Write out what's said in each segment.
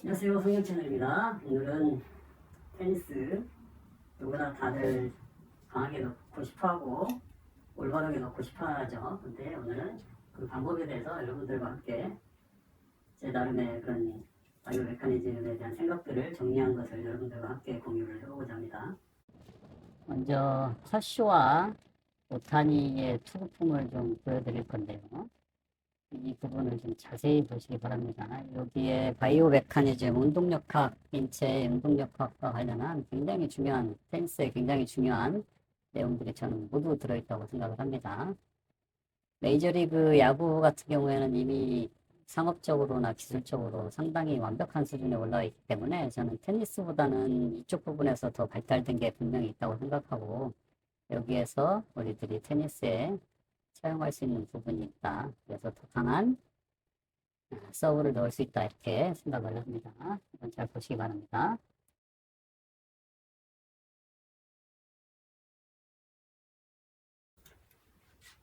안녕하세요, 성경 채널입니다. 오늘은 테니스 누구나 다들 강하게 넣고 싶어하고 올바르게 넣고 싶어하죠. 근데 오늘은 그 방법에 대해서 여러분들과 함께 제 나름의 그런 바이오 메커니즘에 대한 생각들을 정리한 것을 여러분들과 함께 공유를 해보고자 합니다. 먼저 샤쇼와 오타니의 투구품을 좀 보여드릴 건데요. 이 부분을 좀 자세히 보시기 바랍니다. 여기에 바이오 메커니즘, 운동역학, 인체 운동역학과 관련한 굉장히 중요한, 테니스에 굉장히 중요한 내용들이 저는 모두 들어있다고 생각을 합니다. 메이저리그 야구 같은 경우에는 이미 상업적으로나 기술적으로 상당히 완벽한 수준에 올라와 있기 때문에 저는 테니스보다는 이쪽 부분에서 더 발달된 게 분명히 있다고 생각하고, 여기에서 우리들이 테니스에 사용할 수 있는 부분이 있다. 그래서 더 강한 서브를 넣을 수 있다. 이렇게 생각을 합니다. 한번 잘 보시기 바랍니다.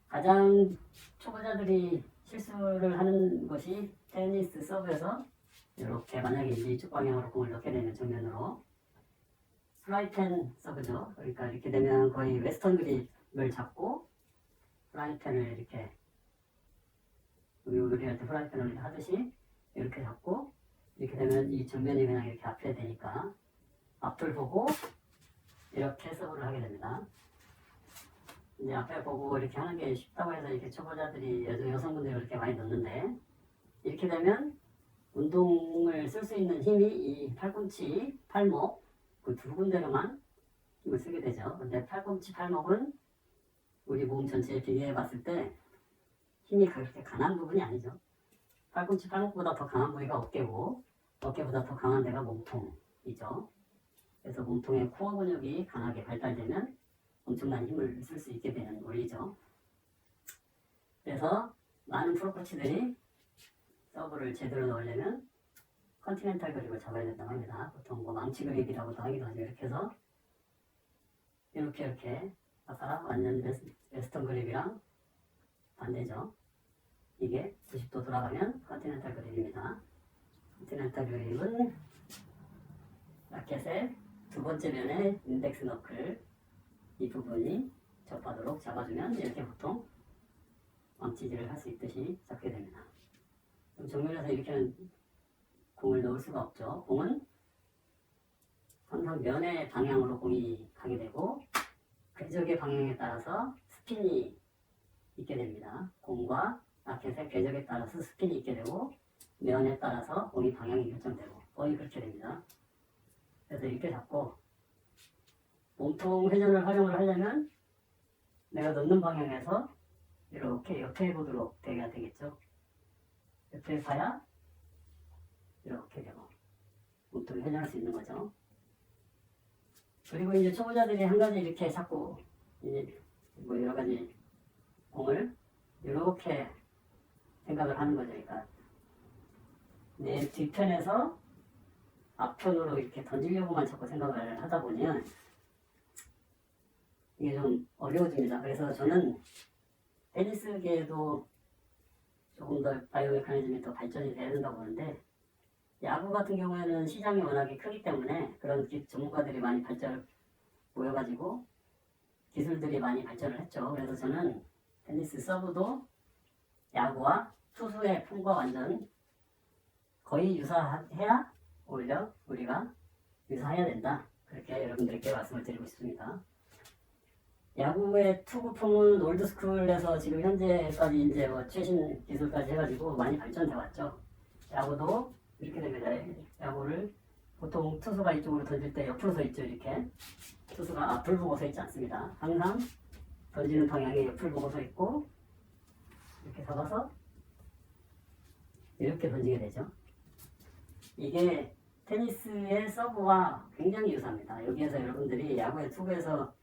가장 초보자들이 실수를 하는 것이 테니스 서브에서 이렇게 만약에 이쪽 방향으로 공을 넣게 되는 정면으로 플라이텐 서브죠. 그러니까 이렇게 되면 거의 웨스턴 그립을 잡고 플라이텐을 이렇게 우리 할 때 프라이팬을 하듯이 이렇게 잡고 이렇게 되면 이 정면이 그냥 이렇게 앞에 되니까 앞을 보고 이렇게 서브를 하게 됩니다. 이제 앞에 보고 이렇게 하는 게 쉽다고 해서 이렇게 초보자들이 여성분들이 그렇게 많이 넣는데, 이렇게 되면 운동을 쓸 수 있는 힘이 이 팔꿈치, 팔목 그 두 군데로만 힘을 쓰게 되죠. 근데 팔꿈치, 팔목은 우리 몸 전체에 비교해 봤을 때 힘이 그렇게 강한 부분이 아니죠. 팔꿈치, 팔목보다 더 강한 부위가 어깨고, 어깨보다 더 강한 데가 몸통이죠. 그래서 몸통의 코어 근육이 강하게 발달되면 엄청난 힘을 쓸 수 있게 되는 원리죠. 그래서 많은 프로코치들이 서브를 제대로 넣으려면 컨티넨탈 그립을 잡아야 된다고 합니다. 보통 뭐 망치 그립이라고도 하기도 하죠. 이렇게 해서 이렇게 아까 완전 웨스턴 그립이랑 반대죠. 이게 90도 돌아가면 컨티넨탈 그립입니다. 컨티넨탈 그립은 라켓의 두 번째 면의 인덱스 너클 이 부분이 접하도록 잡아주면 이렇게 보통 망치질을 할 수 있듯이 잡게 됩니다. 정면에서 이렇게는 공을 넣을 수가 없죠. 공은 항상 면의 방향으로 공이 가게 되고 궤적의 방향에 따라서 스핀이 있게 됩니다. 공과 라켓의 궤적에 따라서 스핀이 있게 되고 면에 따라서 공이 방향이 결정되고 거의 그렇게 됩니다. 그래서 이렇게 잡고 몸통 회전을 활용을 하려면 내가 넣는 방향에서 이렇게 옆에 보도록 돼야 되겠죠. 옆에 봐야 이렇게 되고 몸통이 회전할 수 있는 거죠. 그리고 이제 초보자들이 한 가지 이렇게 자꾸 이제 뭐 여러 가지 공을 이렇게 생각을 하는 거죠. 그러니까 내 뒤편에서 앞편으로 이렇게 던지려고만 자꾸 생각을 하다 보면 이게 좀 어려워집니다. 그래서 저는 테니스계에도 조금 더 바이오 메커니즘이 더 발전이 돼야 된다고 보는데, 야구 같은 경우에는 시장이 워낙에 크기 때문에 그런 전문가들이 많이 모여가지고 기술들이 많이 발전을 했죠. 그래서 저는 테니스 서브도 야구와 투수의 폼과 완전 거의 유사해야 오히려 우리가 유사해야 된다. 그렇게 여러분들께 말씀을 드리고 싶습니다. 야구의 투구폼은 올드스쿨에서 지금 현재까지 이제 뭐 최신 기술까지 해가지고 많이 발전돼 왔죠. 야구도 이렇게 됩니다. 야구를 보통 투수가 이쪽으로 던질 때 옆으로 서 있죠. 이렇게 투수가 앞을 보고 서 있지 않습니다. 항상 던지는 방향이 옆을 보고 서 있고 이렇게 잡아서 이렇게 던지게 되죠. 이게 테니스의 서브와 굉장히 유사합니다. 여기에서 여러분들이 야구의 투구에서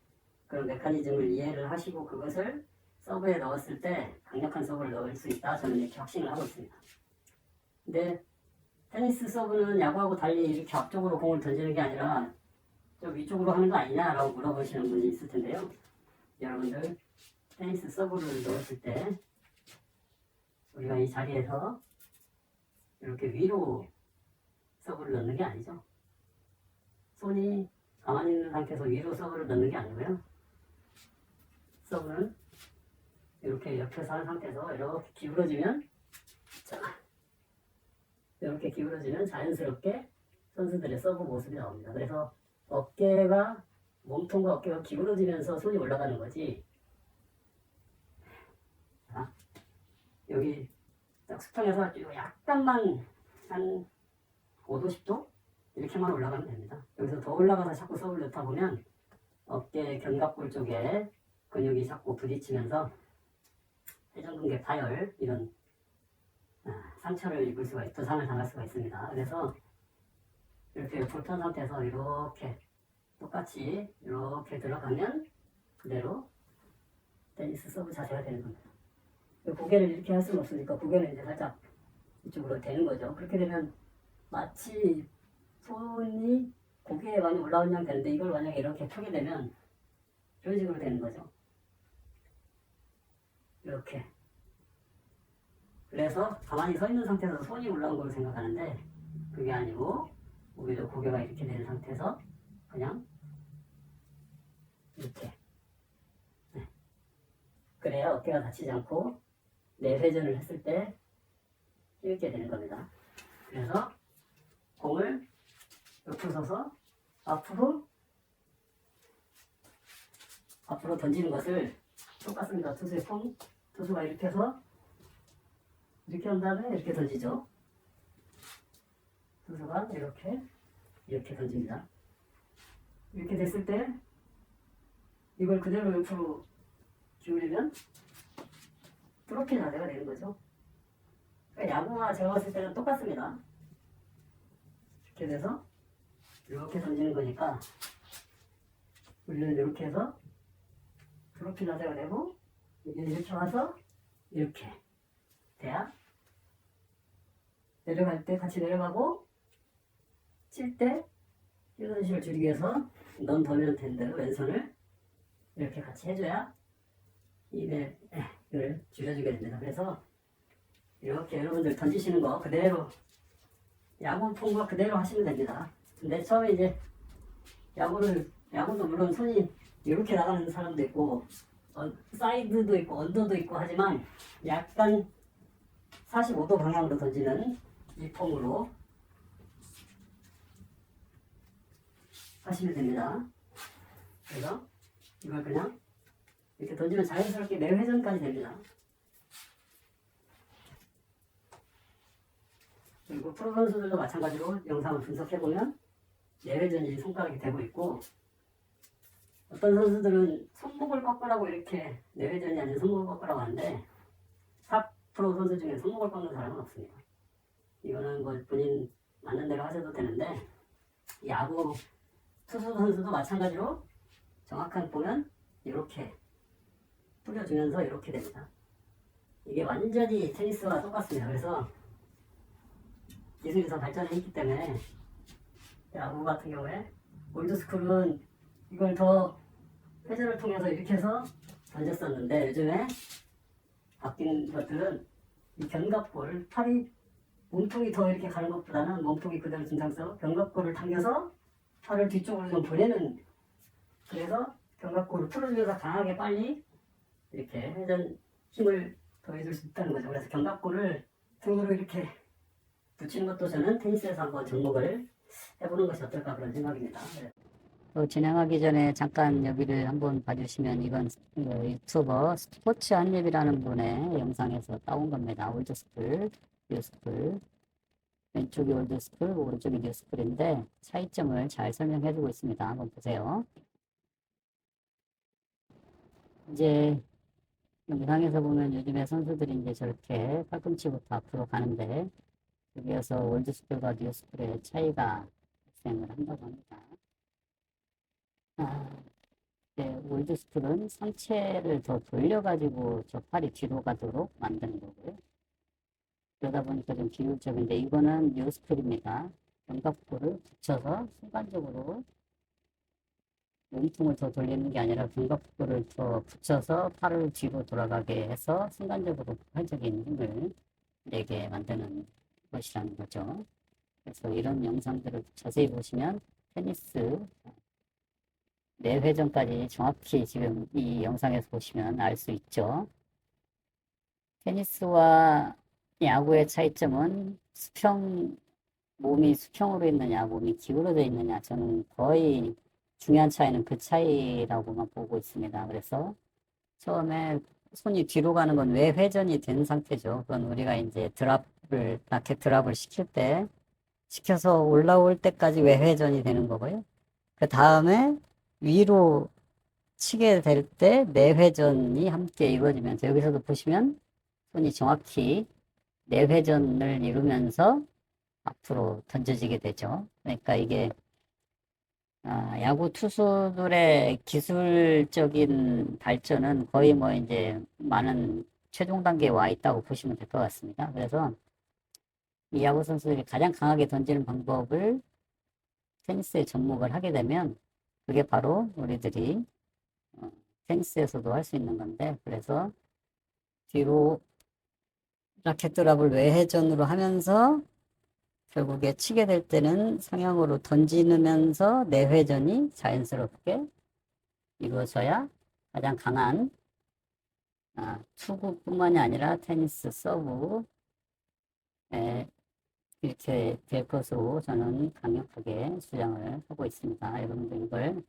그런 메커니즘을 이해를 하시고 그것을 서브에 넣었을 때 강력한 서브를 넣을 수 있다. 저는 이렇게 확신을 하고 있습니다. 근데 테니스 서브는 야구하고 달리 이렇게 앞쪽으로 공을 던지는 게 아니라 좀 위쪽으로 하는 거 아니냐라고 물어보시는 분이 있을 텐데요. 여러분들 테니스 서브를 넣었을 때 우리가 이 자리에서 이렇게 위로 서브를 넣는 게 아니죠. 손이 가만히 있는 상태에서 위로 서브를 넣는 게 아니고요. 서브는 이렇게 옆에서 한 상태에서 이렇게 기울어지면, 자, 이렇게 기울어지면 자연스럽게 선수들의 서브 모습이 나옵니다. 그래서 어깨가, 몸통과 어깨가 기울어지면서 손이 올라가는 거지. 자, 여기 딱 수평에서 약간만 한 5도, 10도? 이렇게만 올라가면 됩니다. 여기서 더 올라가서 자꾸 서브를 넣다 보면 어깨 견갑골 쪽에 근육이 자꾸 부딪히면서 회전근개 파열, 이런 상처를 입을 수가, 부상을 당할 수가 있습니다. 그래서 이렇게 불편 상태에서 이렇게 똑같이 이렇게 들어가면 그대로 테니스 서브 자세가 되는 겁니다. 고개를 이렇게 할 수는 없으니까 고개는 이제 살짝 이쪽으로 되는 거죠. 그렇게 되면 마치 손이 고개에 많이 올라온 양 되는데, 이걸 만약에 이렇게 펴게 되면 이런 식으로 되는 거죠. 이렇게. 그래서 가만히 서 있는 상태에서 손이 올라온 걸로 생각하는데, 그게 아니고 오히려 고개가 이렇게 되는 상태에서 그냥 이렇게. 네. 그래야 어깨가 다치지 않고 내회전을 했을 때 이렇게 되는 겁니다. 그래서 공을 옆으로 서서 앞으로 던지는 것을 똑같습니다. 투수의 폼, 투수가 이렇게 해서 이렇게 한 다음에 이렇게 던지죠. 투수가 이렇게 던집니다. 이렇게 됐을 때 이걸 그대로 옆으로 기울이면 트로피 자세가 되는 거죠. 그러니까 야구와 제가 봤을 때는 똑같습니다. 이렇게 돼서 이렇게 던지는 거니까 우리는 이렇게 해서 트로피 자세가 되고, 이게 이렇게 와서 이렇게 돼야 내려갈 때 같이 내려가고, 칠 때 힐런식을 줄이기 위해서 넌 도미넌트 대로 왼손을 이렇게 같이 해줘야 이를 줄여주게 됩니다. 그래서 이렇게 여러분들 던지시는 거 그대로 야구 폼과 그대로 하시면 됩니다. 근데 처음에 이제 야구도 물론 손이 이렇게 나가는 사람도 있고, 사이드도 있고 언더도 있고 하지만 약간 45도 방향으로 던지는 이 폼으로 하시면 됩니다. 그래서 이걸 그냥 이렇게 던지면 자연스럽게 내회전까지 됩니다. 그리고 프로 선수들도 마찬가지로 영상을 분석해보면 내회전이 손가락이 되고 있고, 어떤 선수들은 손목을 꺾으라고 이렇게 내회전이 아닌 손목을 꺾으라고 하는데, 탑 프로 선수 중에 손목을 꺾는 사람은 없습니다. 이거는 뭐 본인 맞는 대로 하셔도 되는데, 야구 투수 선수도 마찬가지로 정확하게 보면 이렇게 뿌려주면서 이렇게 됩니다. 이게 완전히 테니스와 똑같습니다. 그래서 기술이 더 발전해 있기 때문에 야구 같은 경우에 올드스쿨은 이걸 더 회전을 통해서 이렇게 해서 던졌었는데, 요즘에 바뀐 것들은 이 견갑골, 팔이 몸통이 더 이렇게 가는 것보다는 몸통이 그대로 중상서 견갑골을 당겨서 팔을 뒤쪽으로 좀 보내는, 그래서 견갑골을 풀어주면서 강하게 빨리 이렇게 회전 힘을 더해줄 수 있다는 거죠. 그래서 견갑골을 등으로 이렇게 붙이는 것도 저는 테니스에서 한번 접목을 해보는 것이 어떨까 그런 생각입니다. 진행하기 전에 잠깐 여기를 한번 봐주시면, 이건 유튜버 스포츠 한입이라는 분의 영상에서 따온 겁니다. 올드스쿨, 뉴스쿨. 왼쪽이 올드스쿨, 오른쪽이 뉴스쿨인데 차이점을 잘 설명해주고 있습니다. 한번 보세요. 이제 영상에서 보면 요즘에 선수들이 이제 저렇게 팔꿈치부터 앞으로 가는데, 여기에서 올드스쿨과 뉴스쿨의 차이가 발생을 한다고 합니다. 올드스쿨은 상체를 더 돌려가지고 저 팔이 뒤로 가도록 만드는 거고요. 그러다 보니까 좀 기울적인데, 이거는 뉴스쿨입니다. 견갑골을 붙여서 순간적으로 몸통을 더 돌리는 게 아니라 견갑골을 더 붙여서 팔을 뒤로 돌아가게 해서 순간적으로 폭발적인 힘을 내게 만드는 것이라는 거죠. 그래서 이런 영상들을 자세히 보시면 테니스 내 회전까지 정확히 지금 이 영상에서 보시면 알 수 있죠. 테니스와 야구의 차이점은 몸이 수평으로 있느냐, 몸이 기울어져 있느냐, 저는 거의 중요한 차이는 그 차이라고만 보고 있습니다. 그래서 처음에 손이 뒤로 가는 건 외회전이 된 상태죠. 그건 우리가 이제 라켓 드랍을 시킬 때, 시켜서 올라올 때까지 외회전이 되는 거고요. 그 다음에 위로 치게 될 때 내회전이 함께 이루어지면서 여기서도 보시면 손이 정확히 내회전을 이루면서 앞으로 던져지게 되죠. 그러니까 이게 야구 투수들의 기술적인 발전은 거의 뭐 이제 많은 최종 단계에 와 있다고 보시면 될 것 같습니다. 그래서 이 야구 선수들이 가장 강하게 던지는 방법을 테니스에 접목을 하게 되면 그게 바로 우리들이 테니스에서도 할 수 있는 건데, 그래서 뒤로 라켓 드랍을 외회전으로 하면서 결국에 치게 될 때는 상향으로 던지면서 내회전이 자연스럽게 이루어져야 가장 강한 투구뿐만이 아니라 테니스 서브에 이렇게 될 것으로 저는 강력하게 주장을 하고 있습니다. 여러분들 이걸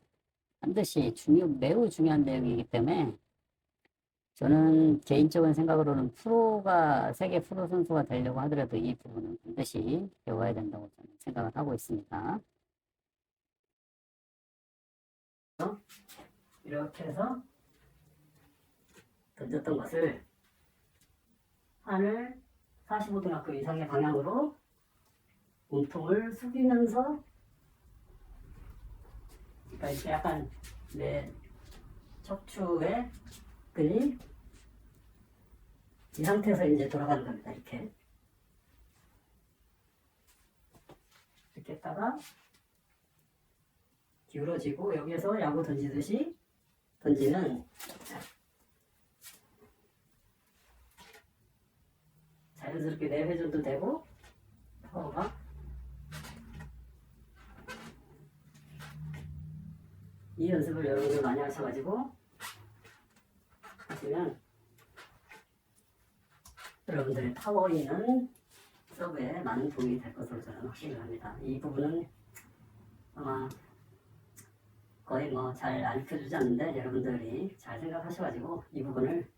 반드시 매우 중요한 내용이기 때문에 저는 개인적인 생각으로는 세계 프로 선수가 되려고 하더라도 이 부분은 반드시 배워야 된다고 저는 생각을 하고 있습니다. 이렇게 해서 던졌던 것을 하늘 45도 이상의 방향으로 몸통을 숙이면서, 그러니까 이렇게 약간 내 척추의 근이 이 상태에서 이제 돌아가는 겁니다. 이렇게 했다가 기울어지고, 여기에서 야구 던지듯이 던지는 자연스럽게 내회전도 되고, 파워가 이 연습을 여러분들 많이 하셔가지고 하시면 여러분들의 파워 있는 서브에 많은 도움이 될 것으로 저는 확신을 합니다. 이 부분은 아마 거의 뭐 잘 알려주지 않는데 여러분들이 잘 생각하셔가지고 이 부분을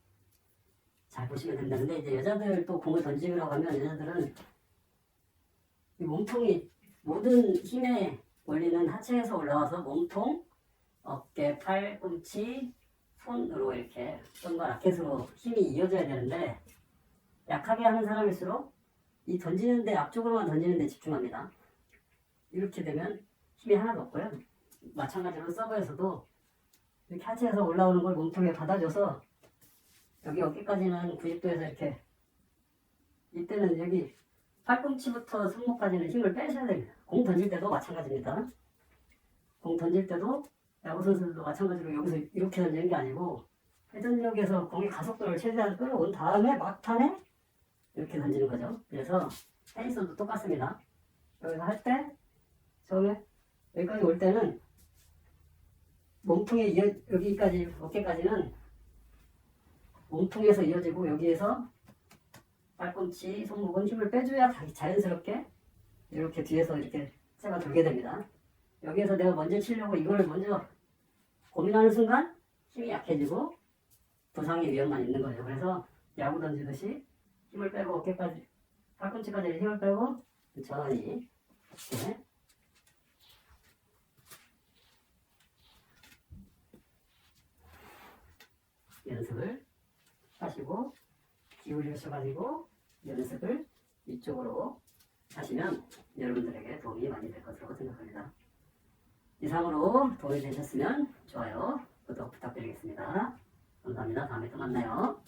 잘 보시면 됩니다. 근데 이제 여자들 또 공을 던지려고 하면 여자들은 이 몸통이 모든 힘의 원리는 하체에서 올라와서 몸통, 어깨, 팔꿈치, 손으로 이렇게 손과 라켓으로 힘이 이어져야 되는데 약하게 하는 사람일수록 이 던지는데 앞쪽으로만 던지는데 집중합니다. 이렇게 되면 힘이 하나도 없고요. 마찬가지로 서브에서도 이렇게 하체에서 올라오는 걸 몸통에 받아줘서 여기 어깨까지는 90도에서 이렇게, 이때는 여기 팔꿈치부터 손목까지는 힘을 빼셔야 됩니다. 공 던질 때도 마찬가지입니다. 공 던질 때도 야구 선수들도 마찬가지로 여기서 이렇게 던지는 게 아니고 회전력에서 공의 가속도를 최대한 끌어온 다음에 막판에 이렇게 던지는 거죠. 그래서 테니스도 똑같습니다. 여기서 할 때 처음에 여기까지 올 때는 몸통에 여기까지 어깨까지는 몸통에서 이어지고, 여기에서 팔꿈치, 손목은 힘을 빼줘야 자연스럽게 이렇게 뒤에서 이렇게 쇠가 돌게 됩니다. 여기에서 내가 먼저 치려고 이걸 먼저 고민하는 순간 힘이 약해지고 부상의 위험만 있는 거죠. 그래서 야구 던지듯이 힘을 빼고 어깨까지, 팔꿈치까지 힘을 빼고 천천히 이렇게 연습을 하시고 기울이셔가지고 연습을 이쪽으로 하시면 여러분들에게 도움이 많이 될 것으로 생각합니다. 이상으로 도움이 되셨으면 좋아요, 구독 부탁드리겠습니다. 감사합니다. 다음에 또 만나요.